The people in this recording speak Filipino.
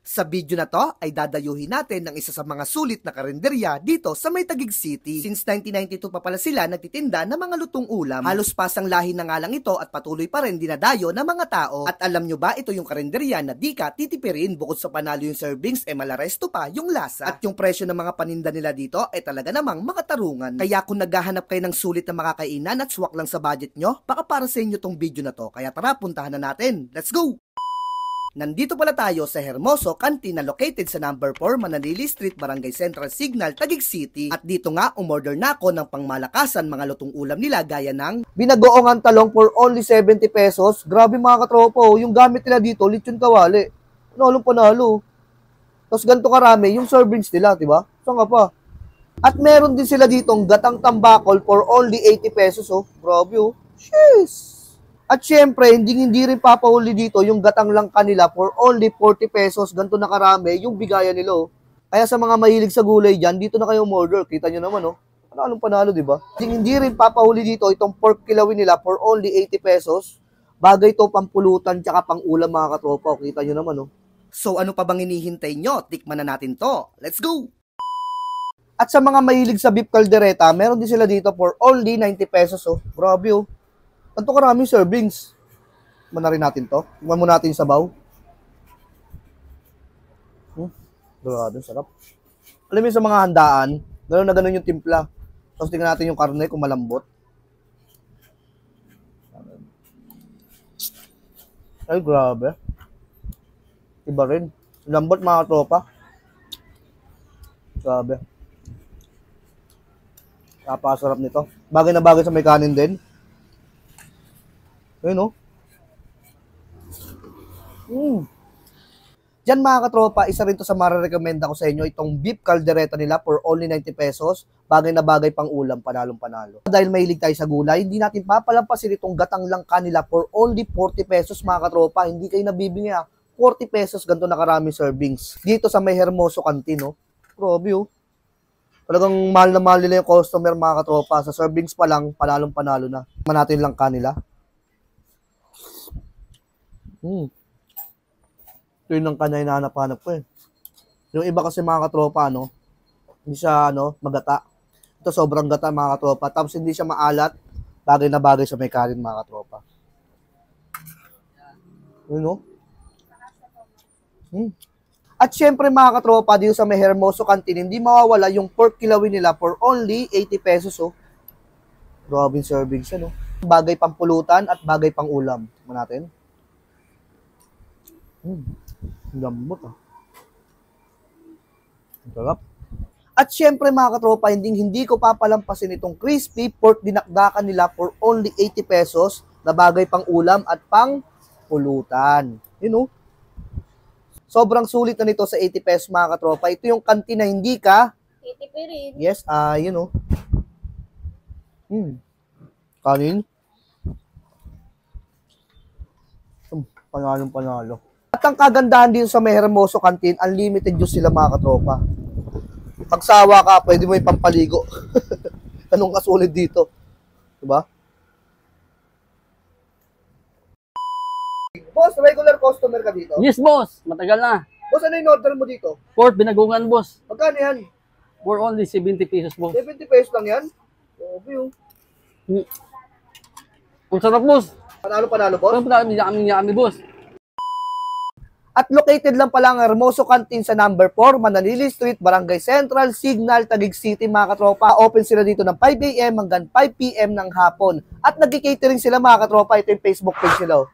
Sa video na to ay dadayuhin natin ng isa sa mga sulit na karinderya dito sa may Taguig City. Since 1992 pa pala sila nagtitinda ng mga lutong ulam. Halos pasang lahi na nga lang ito at patuloy pa rin dinadayo ng mga tao. At alam nyo ba, ito yung karinderya na di ka titipirin. Bukod sa panalo yung servings, malaresto pa yung lasa. At yung presyo ng mga paninda nila dito ay talaga namang makatarungan. Kaya kung naghahanap kayo ng sulit na makakainan at swak lang sa budget nyo, baka para sa inyo tong video na to. Kaya tara, puntahan na natin. Let's go! Nandito pala tayo sa Hermoso Canteen na located sa number 4 Mananili Street, Barangay Central Signal, Taguig City. At dito nga, umorder na ako ng pangmalakasan mga lutong ulam nila gaya ng binagoongan talong for only 70 pesos. Grabe mga katropo, yung gamit nila dito, lechon kawali. Panalo. Tapos ganito karami yung servings nila, diba? Saan ka pa? At meron din sila ditong gatang tambakol for only 80 pesos, oh. Grabe, oh. Jeez! At syempre, hindi rin papahuli dito yung gatang lang kanila for only 40 pesos. Ganito na karami yung bigayan nila. Oh. Kaya sa mga mahilig sa gulay dyan, dito na kayo order. Kita nyo naman, oh. Panalo, di ba? Hindi rin papahuli dito itong pork kilawin nila for only 80 pesos. Bagay to pampulutan tsaka pang ulam mga katropa. Oh. Kita nyo naman, oh. So ano pa bang hinihintay nyo? Tikman na natin to. Let's go! At sa mga mahilig sa beef caldereta, meron din sila dito for only 90 pesos. Oh. Grabe, oh. Ganito karaming servings. Tikman na rin natin to. Tikman mo natin yung sabaw. Grabe, sarap. Alam mo sa mga handaan, gano'n na gano'n yung timpla. Tapos tingnan natin yung karne kung malambot. Ay, grabe. Iba rin. Lambot mga tropa. Grabe. Napakasarap nito. Bagay na bagay sa may kanin din. Ayun, oh. Diyan mga katropa, isa rin to sa marirekomenda ko sa inyo, itong beef caldereta nila for only 90 pesos. Bagay na bagay pang ulam, panalo. Dahil mahilig tayo sa gulay, hindi natin papalampasin itong gatang langka nila for only 40 pesos mga katropa. Hindi kayo nabibingi 40 pesos, ganito na karami servings. Dito sa may Hermoso Canteen, oh. Grabe, oh. Talagang mahal na mahal nila yung customer mga katropa. Sa servings pa lang, panalo na. Natin langka nila. Ito yung langka na hinahanap-hanap ko eh. Yung iba kasi mga katropa, hindi siya, magata. Ito sobrang gata mga katropa. Tapos hindi siya maalat. Bagay na bagay sa may kanin mga katropa. Yun, At syempre mga katropa, dito sa may Hermoso Canteen, hindi mawawala yung pork kilawin nila for only 80 pesos, oh. Grabe yung servings, Bagay pang pulutan at bagay pang ulam. Tignan natin. Lambot, sarap. At syempre mga katropa, hindi ko papalampasin itong crispy pork dinakdakan nila for only 80 pesos na bagay pang ulam at pang pulutan. Yun, sobrang sulit na nito sa 80 pesos mga katropa. Ito yung canteen na hindi ka 80 pa rin. Yes, yun, kanin. Panalo. At ang kagandahan dito sa may Hermoso Canteen, unlimited juice sila mga katropa. Pagsawa ka, pwede mo yung pampaligo. Anong kasulit dito? Diba? Boss, regular customer ka dito? Yes, boss. Matagal na. Boss, ano yung order mo dito? Pork binagungan, boss. Magkano yan? For only 70 pesos, boss. 70 pesos lang yan? Grabe, Ang sarap, boss. Panalo, boss? Yummy, boss. At located lang pala ang Hermoso Canteen sa number 4, Mananili Street, Barangay Central, Signal, Taguig City, mga katropa. Open sila dito ng 5 AM hanggang 5 PM ng hapon. At nag-catering sila mga katropa. Ito yung Facebook page nila.